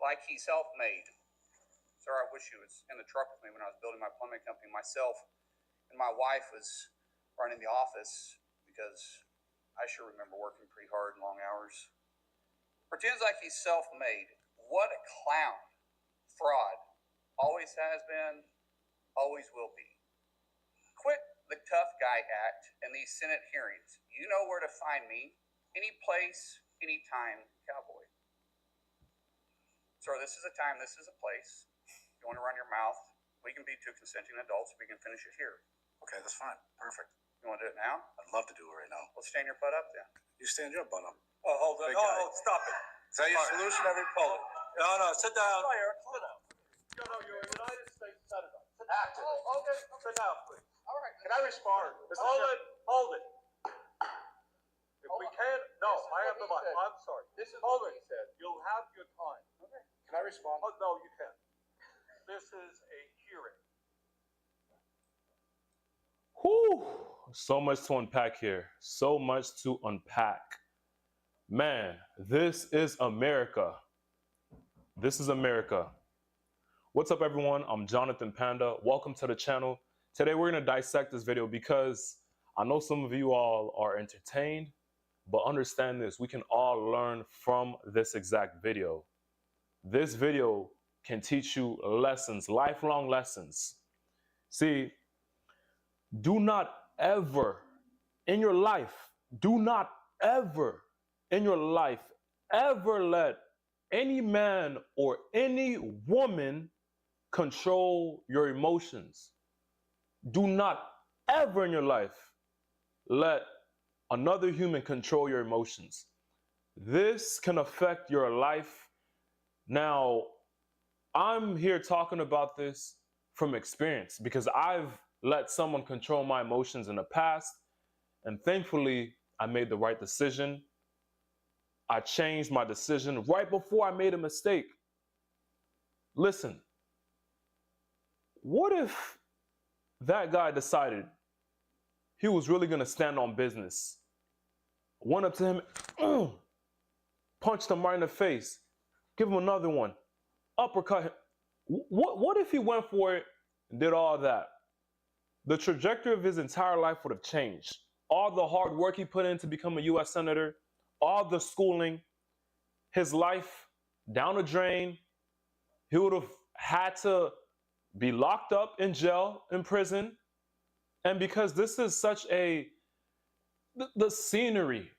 like he's self-made. Sir, I wish he was in the truck with me when I was building my plumbing company. Myself and my wife was running the office because I sure remember working pretty hard and long hours. Pretends like he's self-made. What a clown. Fraud. Always has been, always will be. Quit the tough guy act in these Senate hearings. You know where to find me. Any place, anytime, cowboy. Sir, this is a time, this is a place. If you want to run your mouth, we can be two consenting adults. We can finish it here. Okay, that's fine. Perfect. You want to do it now? I'd love to do it right now. Well, stand your butt up then. You stand your butt up. Oh, hold on. No, stop it. Is that your solution, everybody? No, sit down. Fire. Sit down. You're a United States Senator. Sit Active. down. Oh, okay. Sit down, please. All right. Can I respond? Hold it. If we can't, no, I have the mic. I'm sorry. This is Hold what it. he said. You'll have your time. Okay. Can I respond? Oh, no, you can't. This is a hearing. Whew, so much to unpack here. So much to unpack. Man, this is America. This is America. What's up, everyone? I'm Jonathan Panda. Welcome to the channel. Today, we're going to dissect this video because I know some of you all are entertained, but understand this. We can all learn from this exact video. This video can teach you lessons, lifelong lessons. See, do not ever in your life, ever let any man or any woman control your emotions. Do not ever in your life let another human control your emotions. This can affect your life. Now, I'm here talking about this from experience because I've let someone control my emotions in the past, and thankfully, I made the right decision. I changed my decision right before I made a mistake. Listen, what if that guy decided he was really going to stand on business? Went up to him, punched him right in the face, give him another one, uppercut him. What if he went for it and did all that? The trajectory of his entire life would have changed. All the hard work he put in to become a U.S. Senator, all the schooling, his life down the drain. He would have had to be locked up in jail, in prison. And because this is such the scenery,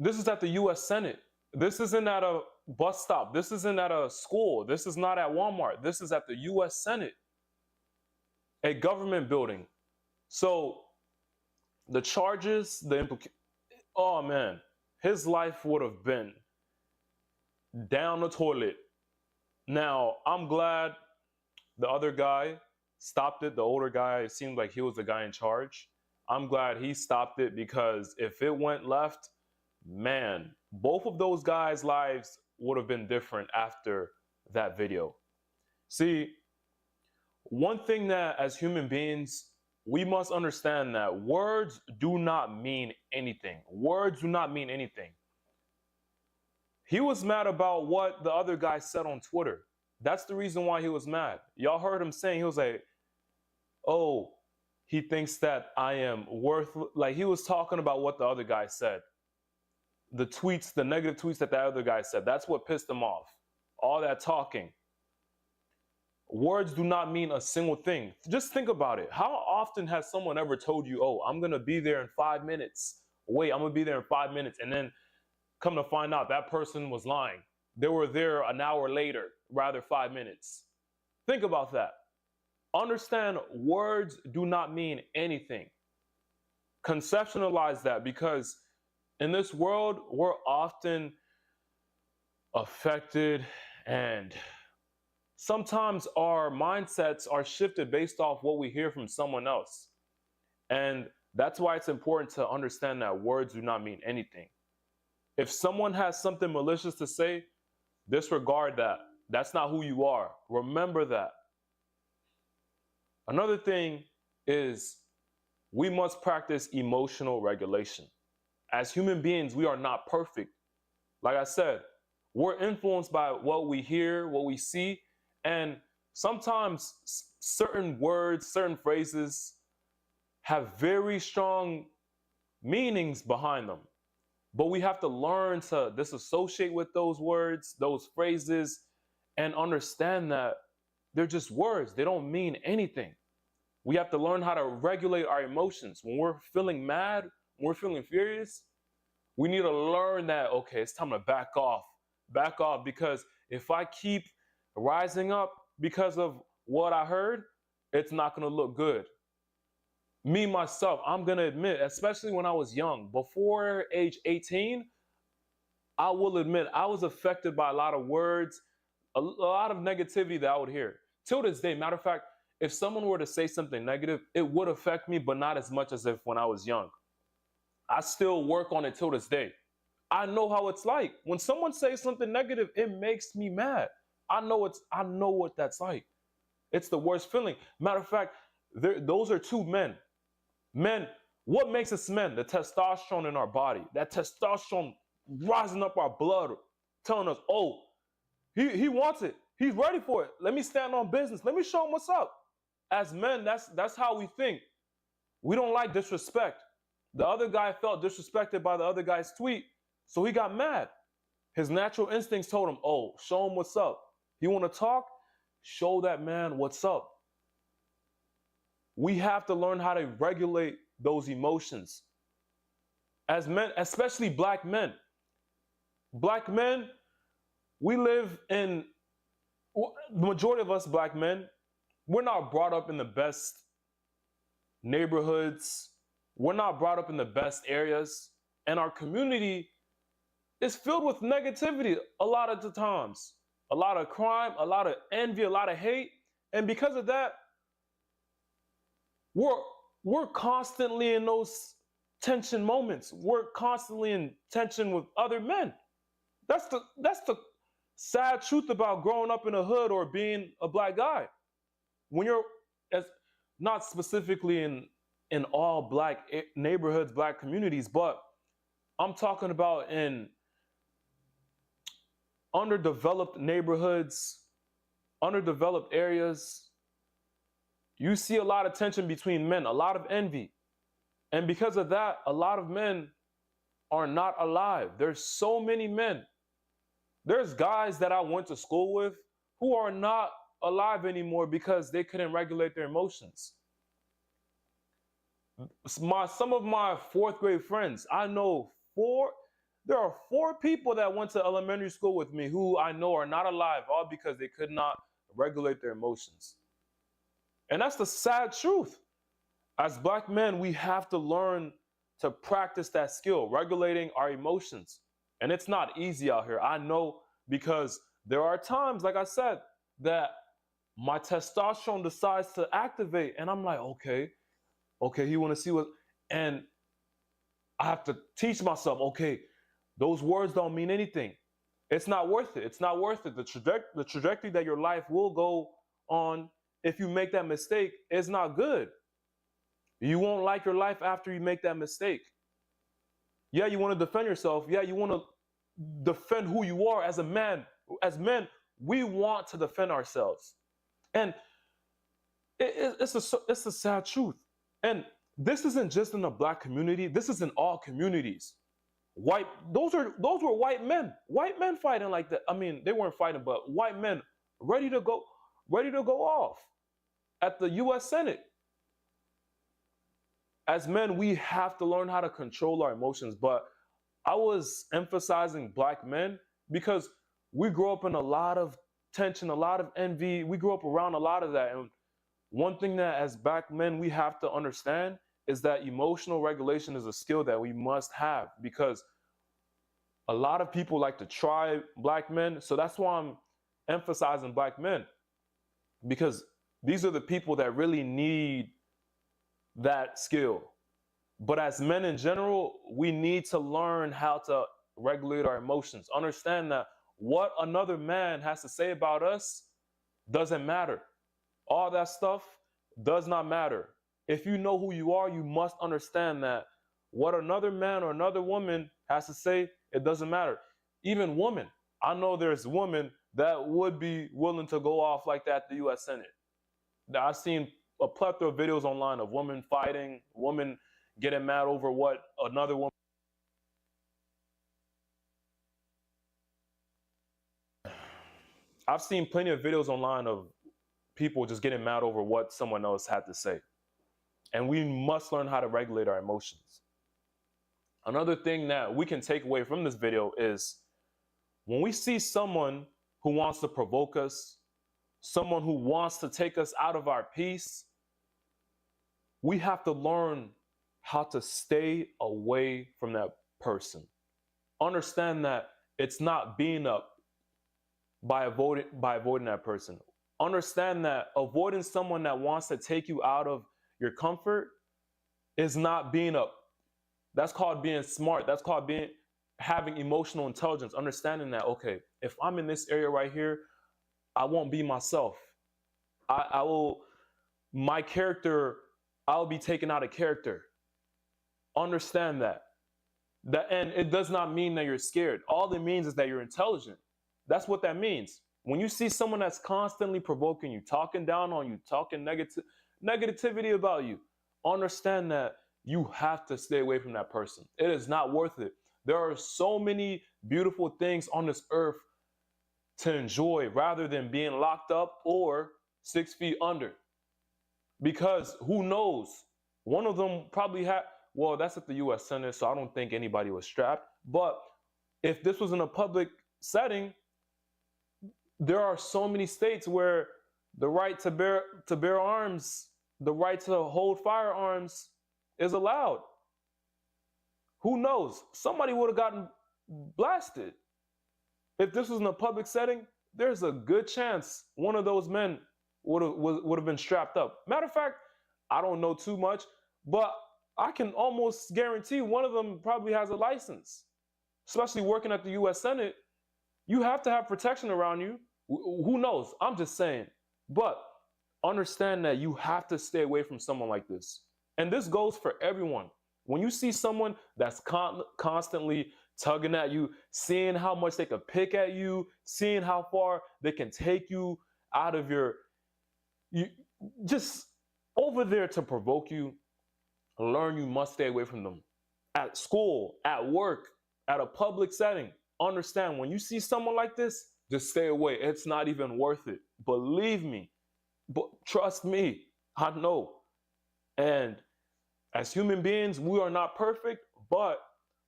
this is at the U.S. Senate. This isn't at a bus stop. This isn't at a school. This is not at Walmart. This is at the U.S. Senate, a government building. So the charges, oh man, his life would have been down the toilet. Now, I'm glad the other guy stopped it. The older guy, it seemed like he was the guy in charge. I'm glad he stopped it because if it went left, man, both of those guys' lives would have been different after that video. See, one thing that as human beings, we must understand that words do not mean anything. Words do not mean anything. He was mad about what the other guy said on Twitter. That's the reason why he was mad. Y'all heard him saying, he was like, oh, he thinks that I am worth, like he was talking about what the other guy said. The tweets, the negative tweets that other guy said, that's what pissed him off. All that talking. Words do not mean a single thing. Just think about it. How often has someone ever told you, oh, I'm going to be there in 5 minutes. Wait, I'm going to be there in 5 minutes. And then come to find out that person was lying. They were there an hour later, rather 5 minutes. Think about that. Understand words do not mean anything. Conceptualize that because in this world, we're often affected and sometimes our mindsets are shifted based off what we hear from someone else. And that's why it's important to understand that words do not mean anything. If someone has something malicious to say, disregard that. That's not who you are. Remember that. Another thing is we must practice emotional regulation. As human beings, we are not perfect. Like I said, We're influenced by what we hear, what we see, and sometimes certain words, certain phrases have very strong meanings behind them. But we have to learn to disassociate with those words, those phrases, and understand that they're just words. They don't mean anything. We have to learn how to regulate our emotions. When we're feeling mad, when we're feeling furious, we need to learn that, okay, it's time to back off. Back off, because if I keep rising up because of what I heard, it's not going to look good. Me, myself, I'm going to admit, especially when I was young, before age 18, I will admit I was affected by a lot of words, a lot of negativity that I would hear. Till this day, matter of fact, if someone were to say something negative, it would affect me, but not as much as if when I was young. I still work on it till this day. I know how it's like. When someone says something negative, it makes me mad. I know what that's like. It's the worst feeling. Matter of fact, those are two men. Men, what makes us men? The testosterone in our body. That testosterone rising up our blood, telling us, oh, he wants it. He's ready for it. Let me stand on business. Let me show him what's up. As men, that's how we think. We don't like disrespect. The other guy felt disrespected by the other guy's tweet, so he got mad. His natural instincts told him, oh, show him what's up. You want to talk? Show that man what's up. We have to learn how to regulate those emotions. As men, especially black men. Black men, we live in, the majority of us black men, we're not brought up in the best neighborhoods. We're not brought up in the best areas. And our community is filled with negativity a lot of the times. A lot of crime, a lot of envy, a lot of hate. And because of that, we're constantly in those tension moments. We're constantly in tension with other men. That's the sad truth about growing up in a hood or being a black guy. When you're, as not specifically in all black neighborhoods, black communities, but I'm talking about in underdeveloped neighborhoods, underdeveloped areas, you see a lot of tension between men, a lot of envy. And because of that, a lot of men are not alive. There's so many men. There's guys that I went to school with who are not alive anymore because they couldn't regulate their emotions. Some of my fourth grade friends, I know there are 4 people that went to elementary school with me who I know are not alive, all because they could not regulate their emotions. And that's the sad truth. As black men, we have to learn to practice that skill, regulating our emotions. And it's not easy out here. I know, because there are times, like I said, that my testosterone decides to activate. And I'm like, okay, you want to see what, and I have to teach myself, okay, those words don't mean anything. It's not worth it. It's not worth it. The trajectory that your life will go on, if you make that mistake, is not good. You won't like your life after you make that mistake. Yeah, you want to defend yourself. Yeah, you want to defend who you are as a man. As men, we want to defend ourselves. And it's a sad truth. And this isn't just in the black community. This is in all communities. Those were white men. White men fighting like that. I mean, they weren't fighting, but white men ready to go off at the U.S. Senate. As men, we have to learn how to control our emotions. But I was emphasizing black men because we grew up in a lot of tension, a lot of envy. We grew up around a lot of that. And one thing that as black men we have to understand is that emotional regulation is a skill that we must have, because a lot of people like to try black men. So that's why I'm emphasizing black men, because these are the people that really need that skill. But as men in general, we need to learn how to regulate our emotions. Understand that what another man has to say about us doesn't matter. All that stuff does not matter. If you know who you are, you must understand that what another man or another woman has to say, it doesn't matter. Even women, I know there's women that would be willing to go off like that at the U.S. Senate. I've seen a plethora of videos online of women fighting, women getting mad over what another woman. I've seen plenty of videos online of people just getting mad over what someone else had to say. And we must learn how to regulate our emotions. Another thing that we can take away from this video is when we see someone who wants to provoke us, someone who wants to take us out of our peace, we have to learn how to stay away from that person. Understand that it's not being up by avoiding that person. Understand that avoiding someone that wants to take you out of your comfort is not being up. That's called being smart. That's called having emotional intelligence. Understanding that, okay, if I'm in this area right here, I won't be myself. My character, I'll be taken out of character. Understand that. And it does not mean that you're scared. All it means is that you're intelligent. That's what that means. When you see someone that's constantly provoking you, talking down on you, talking negativity about you, understand that you have to stay away from that person. It is not worth it. There are so many beautiful things on this earth to enjoy rather than being locked up or 6 feet under. Because who knows? One of them probably had, well, that's at the U.S. Senate, so I don't think anybody was strapped. But if this was in a public setting, there are so many states where the right to bear arms, the right to hold firearms is allowed. Who knows? Somebody would have gotten blasted. If this was in a public setting, there's a good chance one of those men would have been strapped up. Matter of fact, I don't know too much, but I can almost guarantee one of them probably has a license. Especially working at the U.S. Senate, you have to have protection around you. Who knows? I'm just saying. But understand that you have to stay away from someone like this. And this goes for everyone. When you see someone that's constantly tugging at you, seeing how much they can pick at you, seeing how far they can take you out of just over there to provoke you, learn you must stay away from them. At school, at work, at a public setting, understand when you see someone like this, just stay away. It's not even worth it. Believe me. But trust me, I know. And as human beings, we are not perfect, but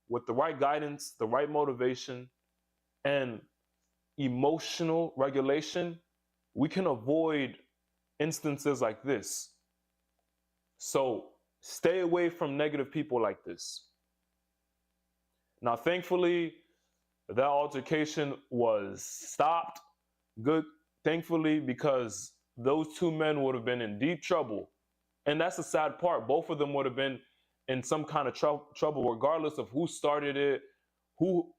with the right guidance, the right motivation, and emotional regulation, we can avoid instances like this. So stay away from negative people like this. Now, thankfully, that altercation was stopped. Good, thankfully, because those two men would have been in deep trouble. And that's the sad part. Both of them would have been in some kind of trouble, regardless of who started it, who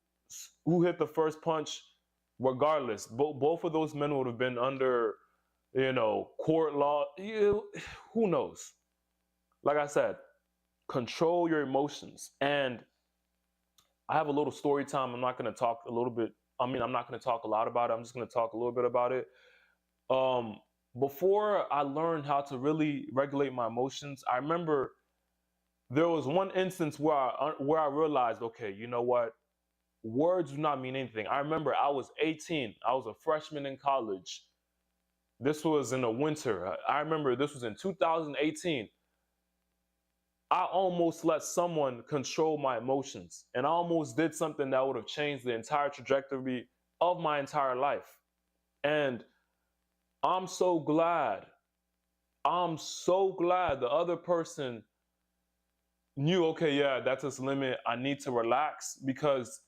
hit the first punch, regardless. Both of those men would have been under, court law. Who knows? Like I said, control your emotions. And I have a little story time. I'm not going to talk a little bit. I'm not going to talk a lot about it. I'm just going to talk a little bit about it. Before I learned how to really regulate my emotions, I remember there was one instance where I realized, okay, you know what? Words do not mean anything. I remember I was 18. I was a freshman in college. This was in the winter. I remember this was in 2018. I almost let someone control my emotions, and I almost did something that would have changed the entire trajectory of my entire life. And I'm so glad the other person knew, okay, yeah, that's his limit. I need to relax, because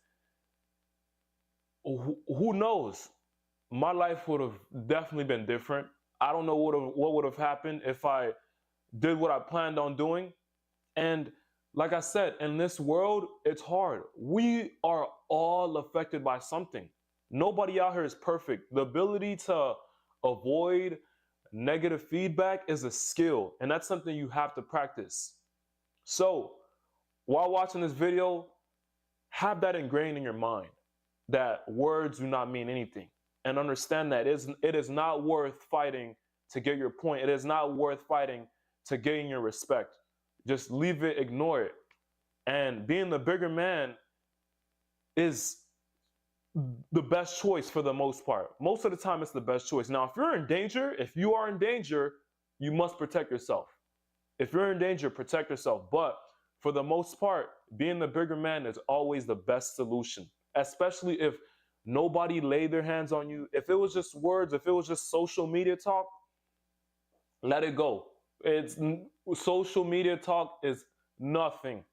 who knows? My life would have definitely been different. I don't know what would have happened if I did what I planned on doing. And like I said, in this world, it's hard. We are all affected by something. Nobody out here is perfect. The ability to avoid negative feedback is a skill, and that's something you have to practice. So while watching this video, have that ingrained in your mind. that words do not mean anything, and understand that it is not worth fighting to get your point. It is not worth fighting to gain your respect. Just leave it, ignore it. And being the bigger man is the best choice for the most part. Most of the time, it's the best choice. Now, if you are in danger, you must protect yourself. If you're in danger, protect yourself. But for the most part, being the bigger man is always the best solution, especially if nobody laid their hands on you. If it was just words, if it was just social media talk, let it go. Social media talk is nothing.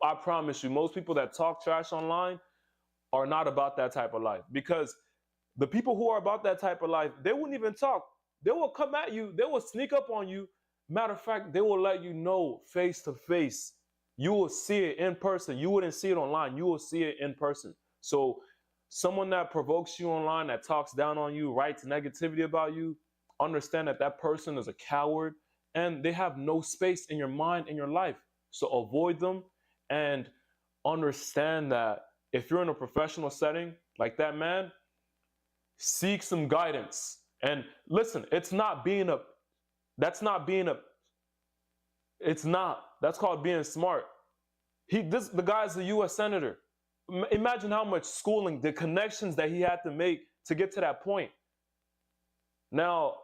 I promise you, most people that talk trash online are not about that type of life, because the people who are about that type of life, they wouldn't even talk. They will come at you. They will sneak up on you. Matter of fact, they will let you know face to face. You will see it in person. You wouldn't see it online. You will see it in person. So someone that provokes you online, that talks down on you, writes negativity about you, understand that that person is a coward and they have no space in your mind, in your life. So avoid them, and understand that if you're in a professional setting like that man, seek some guidance. And listen, that's called being smart. The guy's a US senator. Imagine how much schooling, the connections that he had to make to get to that point. Now,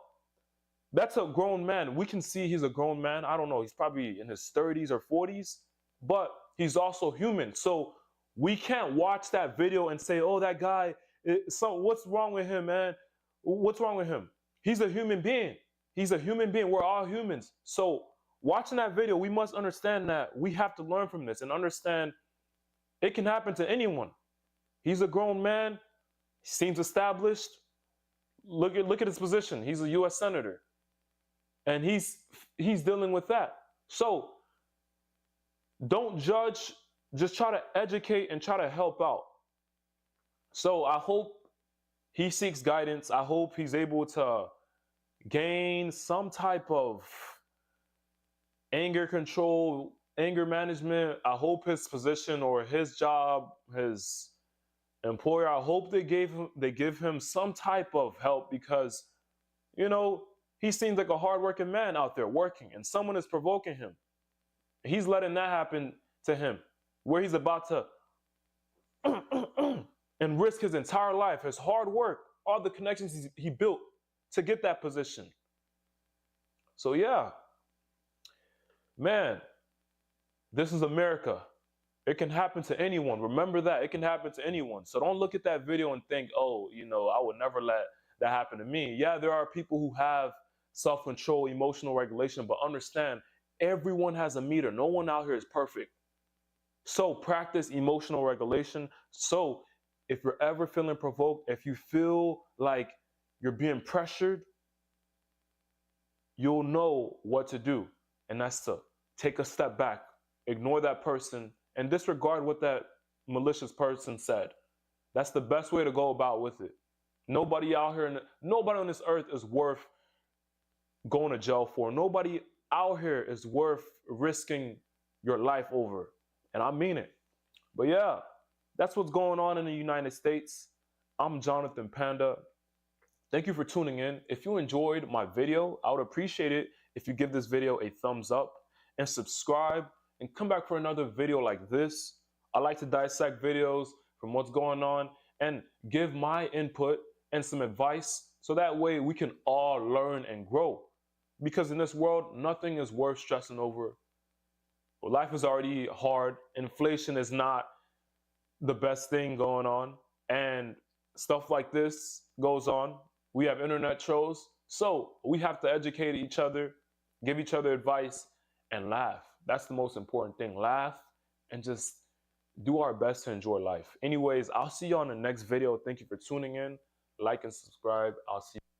that's a grown man. We can see he's a grown man. I don't know, he's probably in his 30s or 40s, but he's also human. So we can't watch that video and say, oh, that guy, what's wrong with him, man? What's wrong with him? He's a human being. He's a human being. We're all humans. So watching that video, we must understand that we have to learn from this and understand it can happen to anyone. He's a grown man. He seems established. Look at his position. He's a US senator. And he's dealing with that. So don't judge, just try to educate and try to help out. So I hope he seeks guidance. I hope he's able to gain some type of anger control, anger management. I hope his position or his job, his employer, I hope they give him some type of help, because, you know, he seems like a hardworking man out there working, and someone is provoking him. He's letting that happen to him, where he's about to and risk his entire life, his hard work, all the connections he built to get that position. So yeah, man, this is America. It can happen to anyone. Remember that. It can happen to anyone. So don't look at that video and think, oh, you know, I would never let that happen to me. Yeah, there are people who have self-control, emotional regulation, but understand, everyone has a meter. No one out here is perfect. So practice emotional regulation. So if you're ever feeling provoked, if you feel like you're being pressured, you'll know what to do. And that's to take a step back, ignore that person, and disregard what that malicious person said. That's the best way to go about with it. Nobody out here, nobody on this earth is worth going to jail for. Nobody out here is worth risking your life over. And I mean it. But yeah, that's what's going on in the United States. I'm Jonathan Panda. Thank you for tuning in. If you enjoyed my video, I would appreciate it if you give this video a thumbs up and subscribe and come back for another video like this. I like to dissect videos from what's going on and give my input and some advice, so that way we can all learn and grow. Because in this world, nothing is worth stressing over. Well, life is already hard. Inflation is not the best thing going on. And stuff like this goes on. We have internet trolls. So we have to educate each other, give each other advice, and laugh. That's the most important thing. Laugh and just do our best to enjoy life. Anyways, I'll see you on the next video. Thank you for tuning in. Like and subscribe. I'll see you.